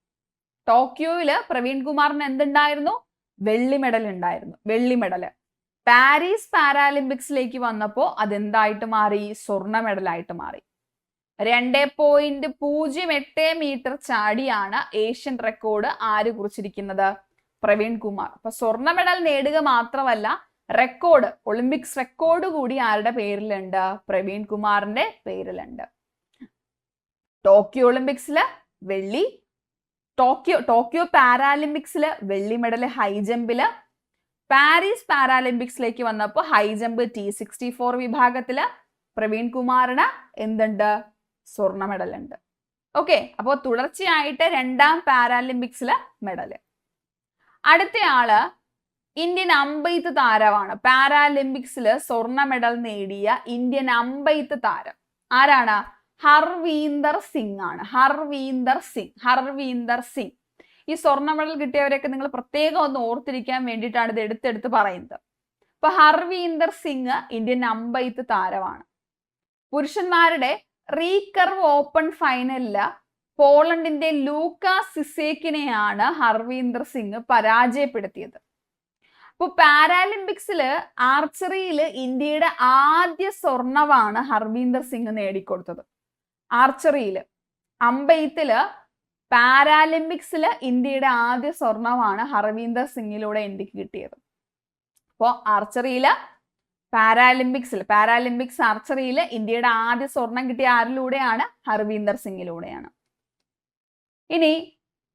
ടോക്കിയോയില് പ്രവീൺ കുമാറിന് എന്തുണ്ടായിരുന്നു? വെള്ളി മെഡൽ ഉണ്ടായിരുന്നു. വെള്ളി മെഡല്. പാരീസ് പാരാലിമ്പിക്സിലേക്ക് വന്നപ്പോൾ അതെന്തായിട്ട് മാറി? സ്വർണ്ണ മെഡലായിട്ട് മാറി. 2.08 മീറ്റർ ചാടിയാണ് ഏഷ്യൻ റെക്കോർഡ് ആര് കുറിച്ചിരിക്കുന്നത്? പ്രവീൺ കുമാർ. അപ്പൊ സ്വർണ്ണ മെഡൽ നേടുക മാത്രമല്ല, റെക്കോർഡ്, ഒളിമ്പിക്സ് റെക്കോർഡ് കൂടി ആരുടെ പേരിലുണ്ട്? പ്രവീൺ കുമാറിന്റെ പേരിലുണ്ട്. ടോക്കിയോ ഒളിമ്പിക്സില് വെള്ളി, ടോക്കിയോ പാരാലിമ്പിക്സില് വെള്ളി മെഡൽ ഹൈ ജമ്പില്, പാരീസ് പാരാലിമ്പിക്സിലേക്ക് വന്നപ്പോൾ ഹൈ ജമ്പ് T64 വിഭാഗത്തില് പ്രവീൺ കുമാറിന് എന്തുണ്ട്? സ്വർണ്ണ മെഡൽ ഉണ്ട്. ഓക്കെ, അപ്പോൾ തുടർച്ചയായിട്ട് 2ാം പാരാലിമ്പിക്സില് മെഡല്. അടുത്തയാള് ഇന്ത്യൻ അമ്പെയ്ത്ത് താരമാണ്. പാരാലിമ്പിക്സില് സ്വർണ്ണ മെഡൽ നേടിയ ഇന്ത്യൻ അമ്പെയ്ത്ത് താരം ആരാണ്? ഹർവീന്ദർ സിംഗ് ആണ്. ഹർവീന്ദർ സിംഗ്. ഈ സ്വർണ്ണ മെഡൽ കിട്ടിയവരെയൊക്കെ നിങ്ങൾ പ്രത്യേകം ഒന്ന് ഓർത്തിരിക്കാൻ വേണ്ടിയിട്ടാണ് ഇത് എടുത്തെടുത്ത് പറയുന്നത്. അപ്പൊ ഹർവീന്ദർ സിംഗ് ഇന്ത്യൻ അമ്പെയ്ത്ത് താരമാണ്. പുരുഷന്മാരുടെ റീകർവ് ഓപ്പൺ ഫൈനലില് പോളണ്ടിന്റെ ലൂക്കാ സിസേക്കിനെയാണ് ഹർവീന്ദർ സിംഗ് പരാജയപ്പെടുത്തിയത്. അപ്പൊ പാരാലിമ്പിക്സില് ആർച്ചറിയില് ഇന്ത്യയുടെ ആദ്യ സ്വർണമാണ് ഹർവീന്ദർ സിംഗ് നേടിക്കൊടുത്തത്. ആർച്ചറിയില്, അമ്പെയ്ത്തില്, പാരാലിമ്പിക്സില് ഇന്ത്യയുടെ ആദ്യ സ്വർണമാണ് ഹർവീന്ദർ സിംഗിലൂടെ ഇന്ത്യക്ക് കിട്ടിയത്. അപ്പോ ആർച്ചറിയില്, പാരാലിമ്പിക്സ് ആർച്ചറിയില് ഇന്ത്യയുടെ ആദ്യ സ്വർണം കിട്ടിയ ആരിലൂടെയാണ്? ഹർവീന്ദർ സിംഗിലൂടെയാണ്. ഇനി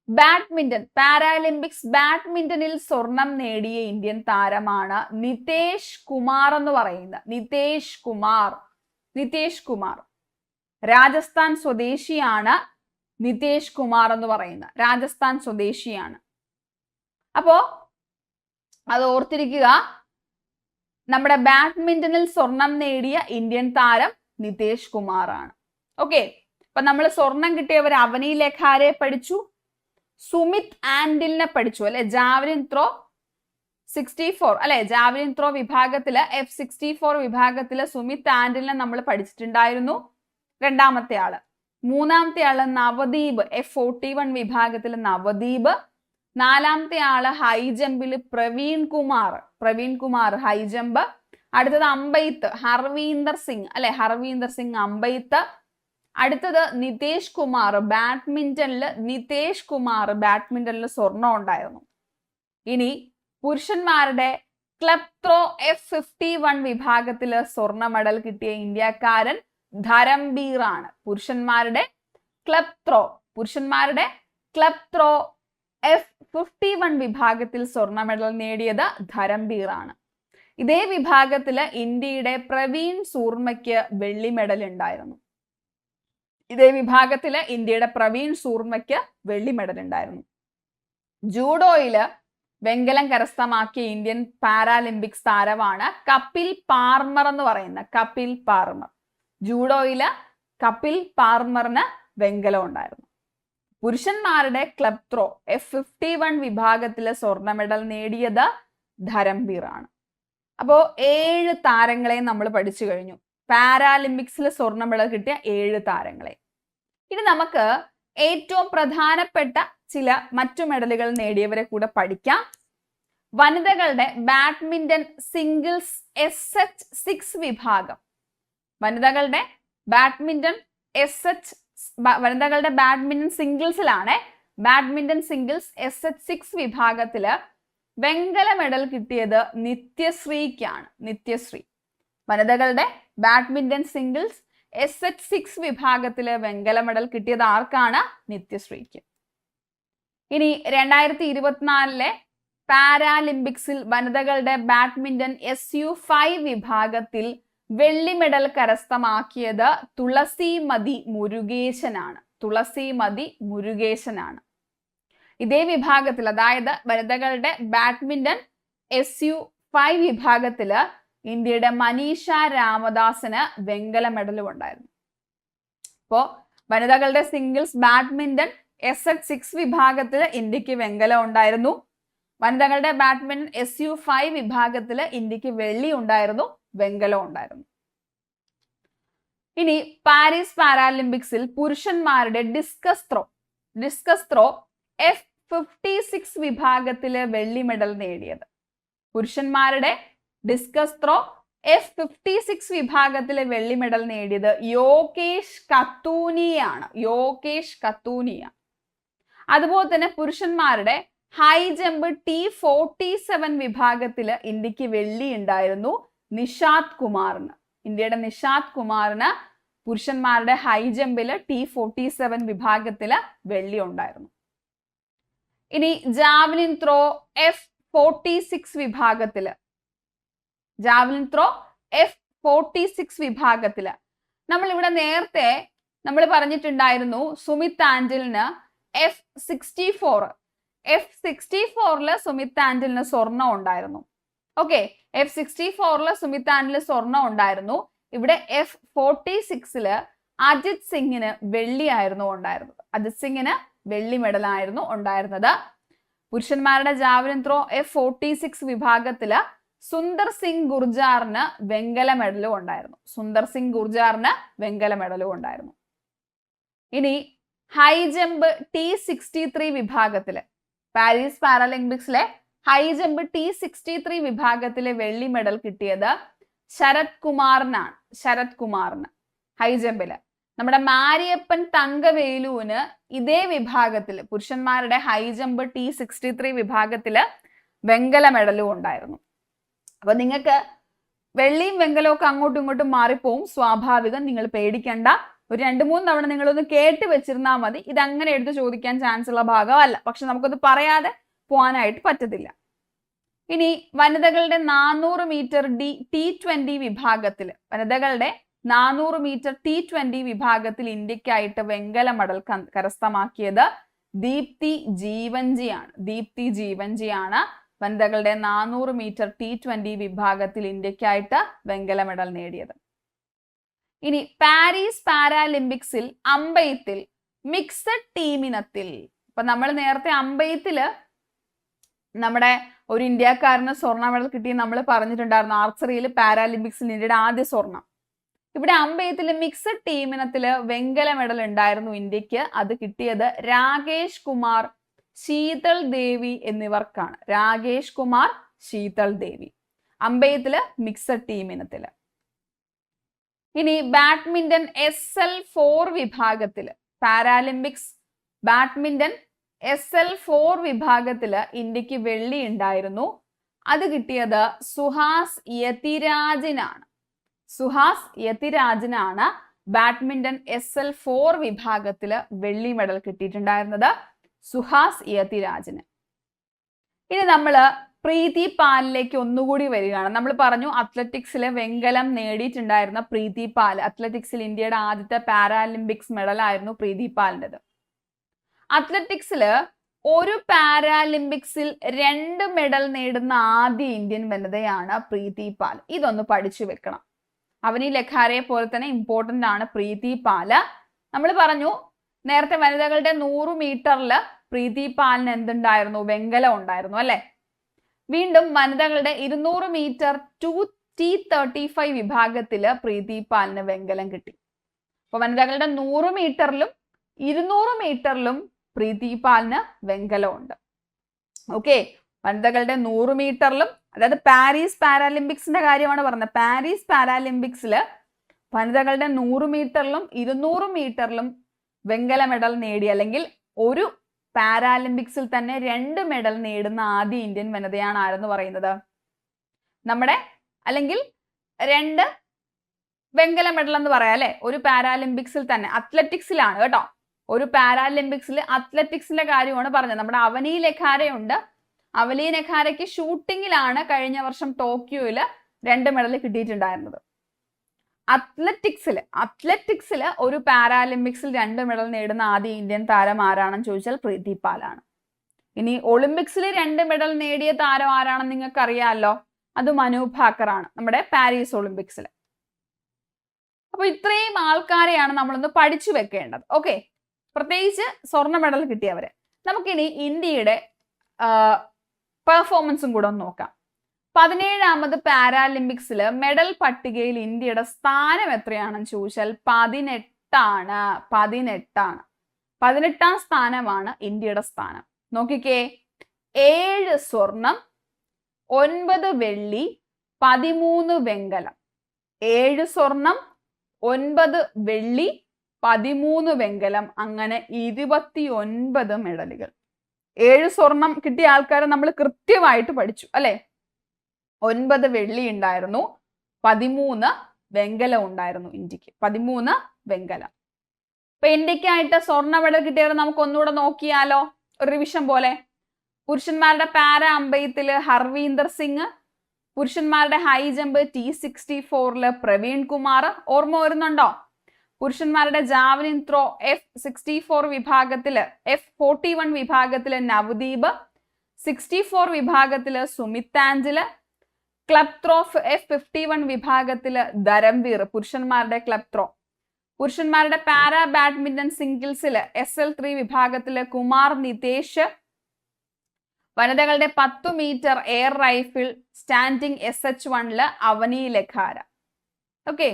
ബാഡ്മിന്റൺ, പാരാലിമ്പിക്സ് ബാഡ്മിന്റണിൽ സ്വർണം നേടിയ ഇന്ത്യൻ താരമാണ് നിതേഷ് കുമാർ എന്ന് പറയുന്നത്. നിതേഷ് കുമാർ രാജസ്ഥാൻ സ്വദേശിയാണ്. നിതേഷ് കുമാർ എന്ന് പറയുന്ന രാജസ്ഥാൻ സ്വദേശിയാണ്. അപ്പോ അത് ഓർത്തിരിക്കുക, നമ്മുടെ ബാഡ്മിന്റണിൽ സ്വർണം നേടിയ ഇന്ത്യൻ താരം നിതേഷ് കുമാർ ആണ്. ഓക്കെ, അപ്പൊ നമ്മൾ സ്വർണം കിട്ടിയവർ അവനി ലെഖാരെ പഠിച്ചു, സുമിത് ആൻഡിലിനെ പഠിച്ചു അല്ലെ. ജാവലിൻ ത്രോ 64 അല്ലെ, ജാവലിൻ ത്രോ വിഭാഗത്തില് F64 വിഭാഗത്തില് സുമിത് ആൻഡിലിനെ നമ്മൾ പഠിച്ചിട്ടുണ്ടായിരുന്നു. 2ാമത്തെ ആള്. 3ാമത്തെ ആള് നവദീപ്, F41 വിഭാഗത്തില് നവദീപ്. 4ാമത്തെ ആള് ഹൈ ജമ്പില് പ്രവീൺ കുമാർ ഹൈ ജമ്പ്. അടുത്തത് അമ്പെയ്ത്ത് ഹർവീന്ദർ സിംഗ് അല്ലെ, ഹർവീന്ദർ സിംഗ് അമ്പെയ്ത്ത്. അടുത്തത് നിതേഷ് കുമാർ ബാഡ്മിന്റണില് സ്വർണം ഉണ്ടായിരുന്നു. ഇനി പുരുഷന്മാരുടെ ക്ലബ് ത്രോ F51 വിഭാഗത്തില് സ്വർണ്ണ മെഡൽ കിട്ടിയ ഇന്ത്യക്കാരൻ ധരംബീർ ആണ്. പുരുഷന്മാരുടെ ക്ലബ് ത്രോ F51 വിഭാഗത്തിൽ സ്വർണ്ണ മെഡൽ നേടിയത് ധരംബീർ ആണ്. ഇതേ വിഭാഗത്തില് ഇന്ത്യയുടെ പ്രവീൺ സൂർമയ്ക്ക് വെള്ളി മെഡൽ ഉണ്ടായിരുന്നു. ജൂഡോയില് വെങ്കലം കരസ്ഥമാക്കിയ ഇന്ത്യൻ പാരാലിമ്പിക്സ് താരമാണ് കപിൽ പാർമർ എന്ന് പറയുന്ന കപിൽ പാർമർ. ജൂഡോയില് കപിൽ പാർമറിന് വെങ്കലം ഉണ്ടായിരുന്നു. പുരുഷന്മാരുടെ ക്ലബ് ത്രോ F51 വിഭാഗത്തിലെ സ്വർണ്ണ മെഡൽ നേടിയത് ധരംവീർ ആണ്. അപ്പോ 7 താരങ്ങളെ നമ്മൾ പഠിച്ചു കഴിഞ്ഞു. പാരാലിമ്പിക്സിൽ സ്വർണ്ണ മെഡൽ കിട്ടിയ 7 താരങ്ങളെ. ഇനി നമുക്ക് ഏറ്റവും പ്രധാനപ്പെട്ട ചില മറ്റു മെഡലുകൾ നേടിയവരെ കൂടെ പഠിക്കാം. വനിതകളുടെ ബാഡ്മിന്റൺ സിംഗിൾസ് SH6 വിഭാഗം. വനിതകളുടെ ബാഡ്മിന്റൺ സിംഗിൾസിലാണ്. ബാഡ്മിന്റൺ സിംഗിൾസ് SH6 വിഭാഗത്തില് വെങ്കല മെഡൽ കിട്ടിയത് നിത്യശ്രീക്കാണ്. നിത്യശ്രീ. വനിതകളുടെ ബാഡ്മിന്റൺ സിംഗിൾസ് SH6 വിഭാഗത്തില് വെങ്കല മെഡൽ കിട്ടിയത് ആർക്കാണ്? നിത്യശ്രീക്ക്. ഇനി 2024 പാരാലിമ്പിക്സിൽ വനിതകളുടെ ബാഡ്മിന്റൺ SU5 വിഭാഗത്തിൽ വെള്ളി മെഡൽ കരസ്ഥമാക്കിയത് തുളസിമതി മുരുകേശനാണ്. തുളസിമതി മുരുകേശനാണ്. ഇതേ വിഭാഗത്തിൽ, അതായത് വനിതകളുടെ ബാഡ്മിന്റൺ SU5 വിഭാഗത്തില് ഇന്ത്യയുടെ മനീഷ രാമദാസിന് വെങ്കല മെഡലും ഉണ്ടായിരുന്നു. അപ്പോ വനിതകളുടെ സിംഗിൾസ് ബാഡ്മിന്റൺ SH6 വിഭാഗത്തിൽ ഇന്ത്യക്ക് വെങ്കലം ഉണ്ടായിരുന്നു. വനിതകളുടെ ബാഡ്മിന്റൺ SU5 വിഭാഗത്തിൽ ഇന്ത്യക്ക് വെള്ളി ഉണ്ടായിരുന്നു, വെങ്കലം ഉണ്ടായിരുന്നു. ഇനി പാരീസ് പാരാലിമ്പിക്സിൽ പുരുഷന്മാരുടെ ഡിസ്കസ് ത്രോ F56 വിഭാഗത്തില് വെള്ളി മെഡൽ നേടിയത്. പുരുഷന്മാരുടെ ഡിസ്കസ് ത്രോ F56 വിഭാഗത്തിലെ വെള്ളി മെഡൽ നേടിയത് യോഗേഷ് കത്തൂനിയാണ്. യോഗേഷ് കത്തൂനിയ. അതുപോലെ തന്നെ പുരുഷന്മാരുടെ ഹൈ ജമ്പ് T47 വിഭാഗത്തില് ഇന്ത്യക്ക് വെള്ളി ഉണ്ടായിരുന്നു നിഷാദ് കുമാറിന്. ഇന്ത്യയുടെ നിഷാദ് കുമാറിന് പുരുഷന്മാരുടെ ഹൈ ജമ്പില് T47 വിഭാഗത്തില് വെള്ളി ഉണ്ടായിരുന്നു. ഇനി ജാവലിൻ ത്രോ F46 വിഭാഗത്തില് നമ്മൾ ഇവിടെ നേരത്തെ നമ്മൾ പറഞ്ഞിട്ടുണ്ടായിരുന്നു സുമിത് ആഞ്ചലിന് F64 സുമിത് ആഞ്ചലിന് സ്വർണം ഉണ്ടായിരുന്നു. ഓക്കെ, F64 സുമിത് ആഞ്ചലിന് സ്വർണം ഉണ്ടായിരുന്നു. ഇവിടെ F46 അജിത് സിംഗിന് വെള്ളിയായിരുന്നു ഉണ്ടായിരുന്നത്. അജിത് സിംഗിന് വെള്ളി മെഡലായിരുന്നു ഉണ്ടായിരുന്നത്. പുരുഷന്മാരുടെ ജാവലിൻ ത്രോ F46 വിഭാഗത്തില് സുന്ദർ സിംഗ് ഗുർജാറിന് വെങ്കല മെഡലും ഉണ്ടായിരുന്നു. സുന്ദർ സിംഗ് ഗുർജാറിന് വെങ്കല മെഡലും ഉണ്ടായിരുന്നു. ഇനി ഹൈ ജമ്പ് T63 വിഭാഗത്തില് പാരീസ് പാരാലിമ്പിക്സിലെ ഹൈ ജമ്പ് T63 വിഭാഗത്തിലെ വെള്ളി മെഡൽ കിട്ടിയത് ശരത് കുമാറിന് ഹൈ ജമ്പില്. നമ്മുടെ മാരിയപ്പൻ തങ്കവേലുവിന് ഇതേ വിഭാഗത്തില് പുരുഷന്മാരുടെ ഹൈ ജമ്പ് T63 വിഭാഗത്തില് വെങ്കല മെഡലും ഉണ്ടായിരുന്നു. അപ്പൊ നിങ്ങൾക്ക് വെള്ളിയും വെങ്കലവും ഒക്കെ അങ്ങോട്ടും ഇങ്ങോട്ടും മാറിപ്പോവും, സ്വാഭാവികം. നിങ്ങൾ പേടിക്കണ്ട. ഒരു 2-3 തവണ നിങ്ങളൊന്ന് കേട്ട് വെച്ചിരുന്നാൽ മതി. ഇത് അങ്ങനെ എടുത്ത് ചോദിക്കാൻ ചാൻസ് ഉള്ള ഭാഗമല്ല, പക്ഷെ നമുക്കത് പറയാതെ പോകാനായിട്ട് പറ്റത്തില്ല. ഇനി വനിതകളുടെ 400 മീറ്റർ T20 വിഭാഗത്തിൽ വനിതകളുടെ 400 മീറ്റർ T20 വിഭാഗത്തിൽ ഇന്ത്യക്കായിട്ട് വെങ്കല മെഡൽ കരസ്ഥമാക്കിയത് ദീപ്തി ജീവൻജിയാണ്. വനിതകളുടെ 400 മീറ്റർ T20 വിഭാഗത്തിൽ ഇന്ത്യക്കായിട്ട് വെങ്കല മെഡൽ നേടിയത്. ഇനി പാരീസ് പാരാലിമ്പിക്സിൽ അമ്പെയ്ത്തിൽ മിക്സഡ് ടീമിനത്തിൽ, ഇപ്പൊ നമ്മൾ നേരത്തെ അമ്പെയ്ത്തില് നമ്മുടെ ഒരു ഇന്ത്യക്കാരന് സ്വർണ്ണ മെഡൽ കിട്ടി നമ്മൾ പറഞ്ഞിട്ടുണ്ടായിരുന്നു. ആർച്ചറിയിൽ പാരാലിമ്പിക്സിൽ ഇന്ത്യയുടെ ആദ്യ സ്വർണം. ഇവിടെ അമ്പെയ്ത്തിൽ മിക്സഡ് ടീമിനത്തില് വെങ്കല മെഡൽ ഉണ്ടായിരുന്നു ഇന്ത്യക്ക്. അത് കിട്ടിയത് രാകേഷ് കുമാർ, ശീതൾ ദേവി എന്നിവർക്കാണ്. രാകേഷ് കുമാർ, ശീതൾ ദേവി. അമ്പെയ്ത്തില് മിക്സഡ് ടീമിനത്തില്. ഇനി ബാഡ്മിന്റൺ SL4 വിഭാഗത്തില് പാരാലിമ്പിക്സ് ബാഡ്മിന്റൺ SL4 വിഭാഗത്തില് ഇന്ത്യക്ക് വെള്ളി ഉണ്ടായിരുന്നു. അത് കിട്ടിയത് സുഹാസ് യതിരാജിനാണ്. ബാഡ്മിന്റൺ SL4 വിഭാഗത്തില് വെള്ളി മെഡൽ കിട്ടിയിട്ടുണ്ടായിരുന്നത് സുഹാസ് യതിരാജിന്. ഇനി നമ്മള് പ്രീതി പാലിലേക്ക് ഒന്നുകൂടി വരികയാണ്. നമ്മൾ പറഞ്ഞു അത്ലറ്റിക്സിലെ വെങ്കലം നേടിയിട്ടുണ്ടായിരുന്ന പ്രീതി പാൽ. അത്ലറ്റിക്സിൽ ഇന്ത്യയുടെ ആദ്യത്തെ പാരാലിമ്പിക്സ് മെഡൽ ആയിരുന്നു പ്രീതി പാലിൻ്റെത്. അത്ലറ്റിക്സില് ഒരു പാരാലിമ്പിക്സിൽ 2 മെഡൽ നേടുന്ന ആദ്യ ഇന്ത്യൻ വനിതയാണ് പ്രീതി പാൽ. ഇതൊന്ന് പഠിച്ചു വെക്കണം. അവനി ലഖാരയെ പോലെ തന്നെ ഇമ്പോർട്ടന്റ് ആണ് പ്രീതി പാല്. നമ്മൾ പറഞ്ഞു നേരത്തെ വനിതകളുടെ 100 മീറ്ററിൽ പ്രീതി പാലിന് എന്തുണ്ടായിരുന്നു? വെങ്കലം ഉണ്ടായിരുന്നു അല്ലെ. വീണ്ടും വനിതകളുടെ 200 മീറ്റർ 2T35 വിഭാഗത്തില് പ്രീതി പാലിന് വെങ്കലം കിട്ടി. അപ്പൊ വനിതകളുടെ 100 മീറ്ററിലും 200 മീറ്ററിലും പ്രീതി പാലിന് വെങ്കലം ഉണ്ട്. ഓക്കെ, വനിതകളുടെ 100 മീറ്ററിലും, അതായത് പാരീസ് പാരാലിമ്പിക്സിന്റെ കാര്യമാണ് പറഞ്ഞത്. പാരീസ് പാരാലിമ്പിക്സില് വനിതകളുടെ 100 മീറ്ററിലും 200 മീറ്ററിലും വെങ്കല മെഡൽ നേടി, അല്ലെങ്കിൽ ഒരു പാരാലിമ്പിക്സിൽ തന്നെ 2 മെഡൽ നേടുന്ന ആദ്യ ഇന്ത്യൻ വനിതയാണ് ആരെന്ന് പറയുന്നത്? നമ്മുടെ, അല്ലെങ്കിൽ 2 വെങ്കല മെഡൽ എന്ന് പറയാം അല്ലെ, ഒരു പാരാലിമ്പിക്സിൽ തന്നെ. അത്ലറ്റിക്സിലാണ് കേട്ടോ, ഒരു പാരാലിമ്പിക്സിൽ അത്ലറ്റിക്സിന്റെ കാര്യമാണ് പറഞ്ഞത്. നമ്മുടെ അവനി ലഖാരയുണ്ട്. അവനി ലഖാരയ്ക്ക് ഷൂട്ടിങ്ങിലാണ് കഴിഞ്ഞ വർഷം ടോക്കിയോയില് 2 മെഡൽ കിട്ടിയിട്ടുണ്ടായിരുന്നത്. അത്ലറ്റിക്സിൽ ഒരു പാരാലിമ്പിക്സിൽ 2 മെഡൽ നേടുന്ന ആദ്യ ഇന്ത്യൻ താരം ആരാണെന്ന് ചോദിച്ചാൽ പ്രീതി പാലാണ്. ഇനി ഒളിമ്പിക്സിൽ 2 മെഡൽ നേടിയ താരം ആരാണെന്ന് നിങ്ങൾക്ക് അറിയാമല്ലോ, അത് മനു ഭാക്കർ ആണ്, നമ്മുടെ പാരീസ് ഒളിമ്പിക്സിൽ. അപ്പൊ ഇത്രയും ആൾക്കാരെയാണ് നമ്മളൊന്ന് പഠിച്ചു വെക്കേണ്ടത്. ഓക്കെ, പ്രത്യേകിച്ച് സ്വർണ്ണ മെഡൽ കിട്ടിയവരെ. നമുക്കിനി ഇന്ത്യയുടെ പെർഫോമൻസും കൂടെ ഒന്ന് നോക്കാം. 17ാമത് പാരാലിമ്പിക്സിൽ മെഡൽ പട്ടികയിൽ ഇന്ത്യയുടെ സ്ഥാനം എത്രയാണെന്ന് ചോദിച്ചാൽ 18ആണ്. 18ാം സ്ഥാനമാണ് ഇന്ത്യയുടെ സ്ഥാനം. നോക്കിക്കേ, 7 സ്വർണം, 9 വെള്ളി, 13 വെങ്കലം. 7 സ്വർണം, 9 വെള്ളി, 13 വെങ്കലം, അങ്ങനെ 29 മെഡലുകൾ. 7 സ്വർണം കിട്ടിയ ആൾക്കാരെ നമ്മൾ കൃത്യമായിട്ട് പഠിച്ചു അല്ലെ. 9 വെള്ളി ഉണ്ടായിരുന്നു, 13 വെങ്കലം ഉണ്ടായിരുന്നു ഇന്ത്യക്ക്. 13 വെങ്കലം. അപ്പൊ ഇന്ത്യക്കായിട്ട് സ്വർണ്ണ മെഡൽ കിട്ടിയവരെ നമുക്ക് ഒന്നുകൂടെ നോക്കിയാലോ, ഒരു റിവിഷൻ പോലെ. പുരുഷന്മാരുടെ പാരാ അമ്പെയ്ത്തില് ഹർവീന്ദർ സിംഗ്, പുരുഷന്മാരുടെ high jump T64 Praveen Kumar, ഓർമ്മ വരുന്നുണ്ടോ? പുരുഷന്മാരുടെ ജാവലിൻ ത്രോ F64 വിഭാഗത്തില്, F41 വിഭാഗത്തില് നവദീപ്, 64 വിഭാഗത്തില് സുമിത്താഞ്ചല്, ക്ലബ് ത്രോ F51 വിഭാഗത്തില് ധരംവീർ, പുരുഷന്മാരുടെ ക്ലബ് ത്രോ. പുരുഷന്മാരുടെ പാരാ ബാഡ്മിന്റൺ സിംഗിൾസില് SL3 വിഭാഗത്തില് കുമാർ നിതേഷ്, വനിതകളുടെ 10 metre air rifle standing SH1 Avani ലഖാര. Okay,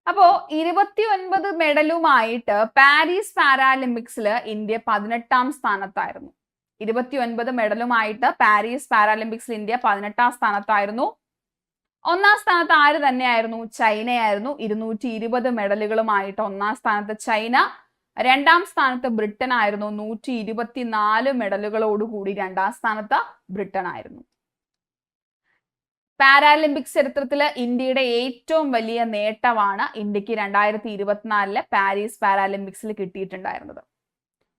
അപ്പോ 29 മെഡലുമായിട്ട് പാരീസ് പാരാലിമ്പിക്സിൽ ഇന്ത്യ 18ാം സ്ഥാനത്തായിരുന്നു. 29 മെഡലുമായിട്ട് പാരീസ് പാരാലിമ്പിക്സിൽ ഇന്ത്യ 18ാം സ്ഥാനത്തായിരുന്നു. 1ാം സ്ഥാനത്ത് ആര് തന്നെയായിരുന്നു? ചൈനയായിരുന്നു. 220 മെഡലുകളുമായിട്ട് 1ാം സ്ഥാനത്ത് ചൈന. 2ാം സ്ഥാനത്ത് ബ്രിട്ടൻ ആയിരുന്നു. 124 മെഡലുകളോടുകൂടി 2ാം സ്ഥാനത്ത് ബ്രിട്ടൻ ആയിരുന്നു. പാരാലിമ്പിക്സ് ചരിത്രത്തിൽ ഇന്ത്യയുടെ ഏറ്റവും വലിയ നേട്ടമാണ് ഇന്ത്യക്ക് 2024 പാരീസ് പാരാലിമ്പിക്സിൽ കിട്ടിയിട്ടുണ്ടായിരുന്നത്.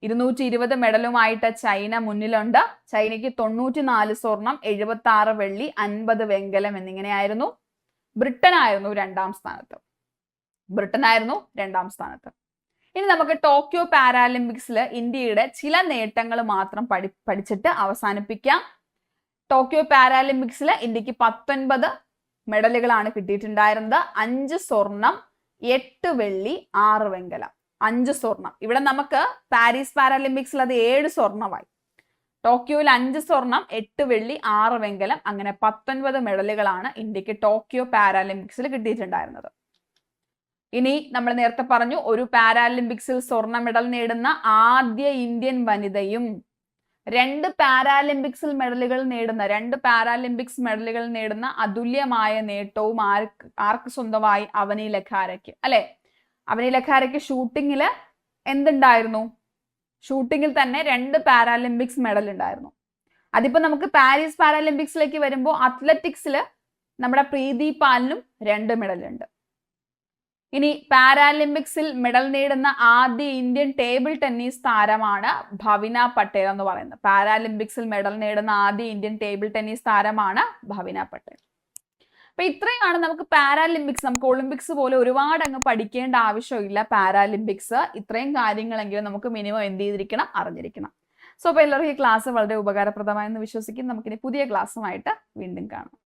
220 മെഡലുമായിട്ട് ചൈന മുന്നിലുണ്ട്. ചൈനയ്ക്ക് 94 സ്വർണം, 76 വെള്ളി, 50 വെങ്കലം എന്നിങ്ങനെയായിരുന്നു. ബ്രിട്ടൻ ആയിരുന്നു 2ാം സ്ഥാനത്ത്. ഇനി നമുക്ക് ടോക്കിയോ പാരാലിമ്പിക്സിൽ ഇന്ത്യയുടെ ചില നേട്ടങ്ങൾ മാത്രം പഠിച്ചിട്ട് അവസാനിപ്പിക്കാം. ടോക്കിയോ പാരാലിമ്പിക്സിൽ ഇന്ത്യക്ക് 19 മെഡലുകളാണ് കിട്ടിയിട്ടുണ്ടായിരുന്നത്. 5 സ്വർണം, 8 വെള്ളി, 6 വെങ്കലം. 5 സ്വർണം. ഇവിടെ നമുക്ക് പാരീസ് പാരാലിമ്പിക്സിൽ അത് 7 സ്വർണമായി. ടോക്കിയോയിൽ 5 സ്വർണം, 8 വെള്ളി, 6 വെങ്കലം, അങ്ങനെ 19 മെഡലുകളാണ് ഇന്ത്യക്ക് ടോക്കിയോ പാരാലിമ്പിക്സിൽ കിട്ടിയിട്ടുണ്ടായിരുന്നത്. ഇനി നമ്മൾ നേരത്തെ പറഞ്ഞു, ഒരു പാരാലിമ്പിക്സിൽ സ്വർണ്ണ മെഡൽ നേടുന്ന ആദ്യ ഇന്ത്യൻ വനിതയും 2 പാരാലിമ്പിക്സ് മെഡലുകൾ നേടുന്ന അതുല്യമായ നേട്ടവും ആർക്ക് സ്വന്തമായി? അവനി ലഖാരയ്ക്ക് അല്ലെ. അവനി ലഖാരയ്ക്ക് ഷൂട്ടിങ്ങില് എന്തുണ്ടായിരുന്നു? ഷൂട്ടിങ്ങിൽ തന്നെ 2 പാരാലിമ്പിക്സ് മെഡൽ ഉണ്ടായിരുന്നു. അതിപ്പോ നമുക്ക് പാരീസ് പാരാലിമ്പിക്സിലേക്ക് വരുമ്പോൾ അത്ലറ്റിക്സില് നമ്മുടെ പ്രീതി പാലിനും 2 മെഡൽ ഉണ്ട്. ഇനി പാരാലിമ്പിക്സിൽ മെഡൽ നേടുന്ന ആദ്യ ഇന്ത്യൻ ടേബിൾ ടെന്നീസ് താരമാണ് ഭവിന പട്ടേൽ എന്ന് പറയുന്നത്. പാരാലിമ്പിക്സിൽ മെഡൽ നേടുന്ന ആദ്യ ഇന്ത്യൻ ടേബിൾ ടെന്നീസ് താരമാണ് ഭവിന പട്ടേൽ. അപ്പൊ ഇത്രയാണ് നമുക്ക് പാരാലിമ്പിക്സ്. നമുക്ക് ഒളിമ്പിക്സ് പോലെ ഒരുപാട് അങ്ങ് പഠിക്കേണ്ട ആവശ്യമില്ല പാരാലിമ്പിക്സ്. ഇത്രയും കാര്യങ്ങളെങ്കിലും നമുക്ക് മിനിമം എന്ത് ചെയ്തിരിക്കണം? അറിഞ്ഞിരിക്കണം. സോ അപ്പോൾ എല്ലാവർക്കും ഈ ക്ലാസ് വളരെ ഉപകാരപ്രദമായെന്ന് വിശ്വസിക്കും. നമുക്കിനി പുതിയ ക്ലാസ്സുമായിട്ട് വീണ്ടും കാണാം.